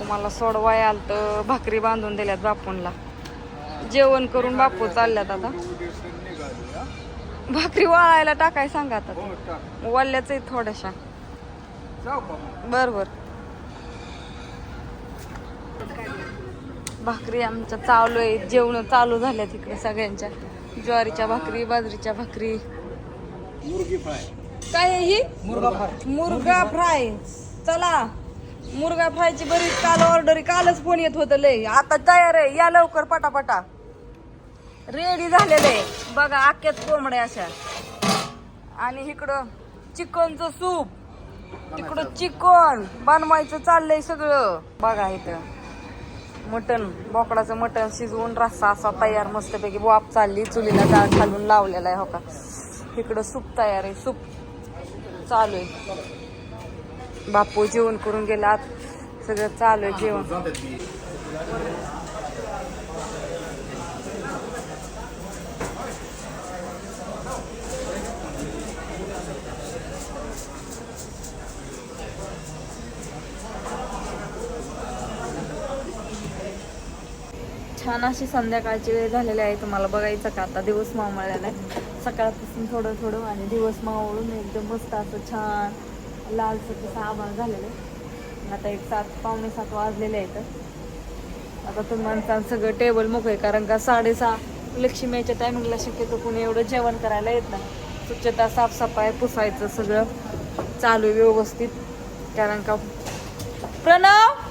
मला सोडवाय आलतं, भाकरी बांधून दिल्यात बापूंला. जेवण करून बापू चालल्यात आता. भाकरी वाळायला टाकाय सांगा आता. वाळल्याच आहे थोड्याशा. बर बर. भाकरी आमच्या चालू आहे, जेवण चालू झाल्या तिकडे सगळ्यांच्या. ज्वारीच्या भाकरी, बाजरीच्या भाकरी. काय आहे ही? मुर्गा फ्राय. चला, मुर्गा फ्रायची बरीच काल ऑर्डर, कालच फोन येत होतं लय. आता तयार आहे, या लवकर पटापटा. रेडी झालेले बघा, अख्ख्यात कोंबड्या अशा. आणि इकडं चिकनचं सूप, तिकडं चिकन बनवायचं चाललंय सगळं. बघा इथं मटण, बोकडाचं मटण शिजवून रस्सा असा तयार मस्तपैकी. वाफ चालली, चुलीला डाळ घालून लावलेला आहे हो का. इकडं सूप तयार आहे, सूप चालू आहे. बापू जेवण करून गेलात, सगळं चालू आहे जेवण. छान अशी संध्याकाळची वेळ झालेली आहे. तुम्हाला बघायचं का आता दिवस मावळलेला आहे सकाळपासून थोडं थोडं. आणि दिवस मावळून एकदम मस्त असं छान लालसर तसं आभाळ झालेलं आहे. आता एक 7-7:45 वाजलेले आहेत. आता तुम्हाला सगळं टेबल मोकळे, कारण का 6:30 लक्ष्मीच्या टायमिंगला शक्यतो कोणी एवढं जेवण करायला येत नाही. स्वच्छता, साफसफाई, पुसायचं सगळं चालू आहे व्यवस्थित. कारण का प्रणव,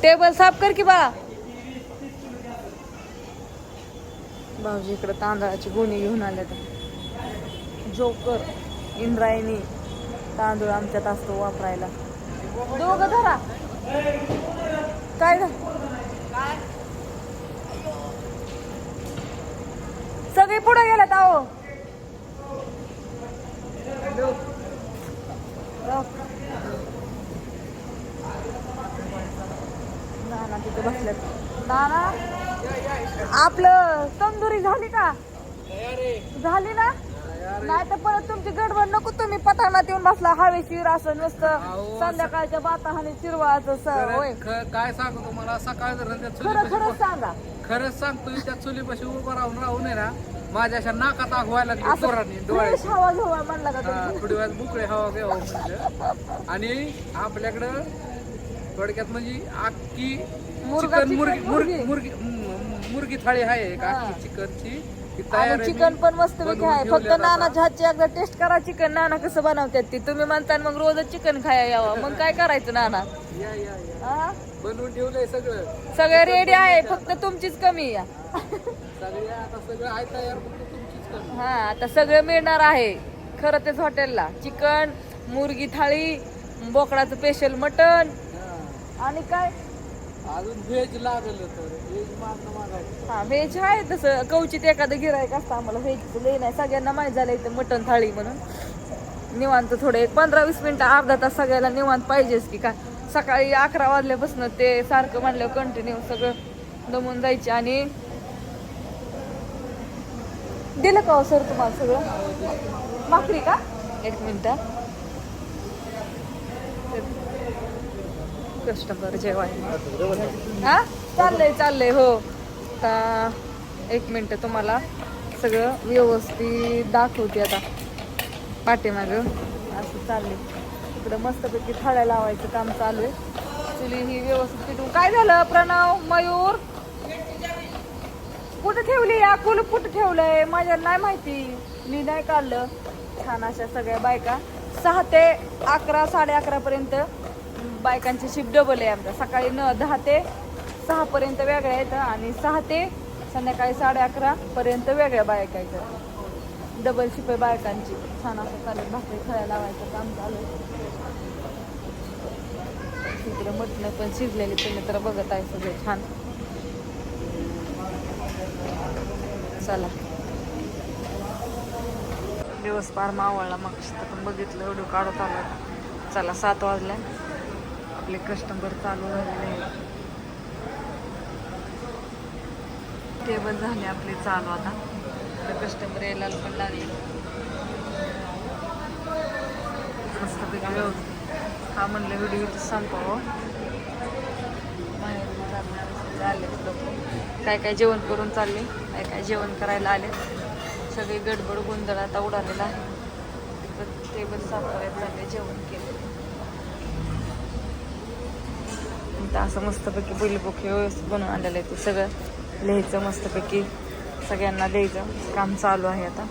टेबल साफ कर की बा. भाऊजी इकडे तांदळाची गोणी घेऊन आले. तर जोकर इंद्रायणी तांदूळ आमच्यात असतो वापरायला. दोघं धरा. काय सगळे पुढे गेल्यात आहो. नाना तिथे बसल्यात. नाना, आपलं तंदुरी झाली का? झाली ना? नाही तर परत तुमची गडबड नको. तुम्ही पठाणात येऊन बसला हवेशीर असं नुसतं संध्याकाळच्या बाताहाने चिरवाचं. होय, काय सांगू तुम्हाला, सकाळ खरंच सांगा. खरंच सांगतो, त्या चुलीपाशी उभं राहून आहे ना, माझ्या अशा नाकात आग व्हायला लागली पोरांनी. फ्रेश हवा घेवा म्हणला का तुम्ही? थोडी वेळ बुकळे हवा घ्यावं म्हणजे. आणि आपल्याकडं थोडक्यात म्हणजे अख्खी चिकन मुर्गी थाळी आहे का, अख्खी चिकनची तयार. चिकन पण मस्त पैकी आहे. फक्त नानाच्या हातची एकदा टेस्ट करा चिकन. नाना कसं बनवतात ती. तुम्ही म्हणता मग रोजच चिकन खाया यावं, मग काय करायचं नाना? बनवून ठेवलंय सगळं, सगळं रेडी आहे, फक्त तुमचीच कमी या. सगळं आहे तयार, फक्त तुमचीच कमी. हा, आता सगळं मिळणार आहे खरं तेच हॉटेलला. चिकन, मुर्गी थाळी, बोकडाचं स्पेशल मटन. आणि काय अजून व्हेज लागलं तर व्हेज मागायचं. हा, व्हेज आहे तसं. कवचित एखादं गिरायक असतं आम्हाला व्हेज लय नाही. सगळ्यांना माहीत झालं इथं मटन थाळी म्हणून. निवांत थोडं एक 15-20 मिनिटं, अर्धा तास सगळ्याला निवांत पाहिजेच की. का सकाळी 11 वाजल्यापासून ते सारखं म्हणल्यावर कंटिन्यू सगळं दमून जायचे. आणि दिलं का सर तुम्हाला सगळं? भाकरी का? 1 मिनिट. कस्टमर जेवायला. हा, चाललंय हो. आता 1 मिनिट तुम्हाला सगळं व्यवस्थित दाखवते. आता पाठीमाग असं चाललंय. इकडं मस्तपैकी थाळ्या लावायचं काम चालू आहे. चुली ही व्यवस्थित पेटवून. काय झालं प्रणव, मयूर कुठं ठेवली? या कुलूप कुठं ठेवलंय? माझ्या नाही माहिती, मी नाही काढलं. छान अशा सगळ्या बायका 6 ते 11, 11:30 पर्यंत बायकांची शिफ्ट डबल आहे आमच्या. सकाळी 10 ते 6 पर्यंत वेगळ्या आहेत, आणि 6 ते संध्याकाळी 11:30 पर्यंत वेगळ्या बायका आहेत. डबल शिफ्ट आहे बायकांची. छान असं चालू, भाकरी खळ्या लावायचं काम चालू आहे. इकडे मटण पण शिजलेली, तुम्ही तर बघत आहे सगळे छान. चला, दिवस पार मावळला. मग पण बघितलं, व्हिडिओ काढत आला. चला, 7 वाजल्या. आपले कस्टमर चालू झालेले. टेबल झाले आपले चालू. आता कस्टमर यायला पण लागले. मस्तपैकी व्यवस्थित हा म्हणलं व्हिडिओ इथं संपव. आले लोक काय काय जेवण करून चालले, काय काय जेवण करायला आले. सगळी गडबड गोंधळ आता उडालेला आहे. टेबल साफ करायला चालले, जेवण केलं. इथं असं मस्तपैकी बैलपोखी व्यवस्थित बनवून आणलेलं आहे. ते सगळं लिहायचं मस्तपैकी, सगळ्यांना द्यायचं काम चालू आहे आता.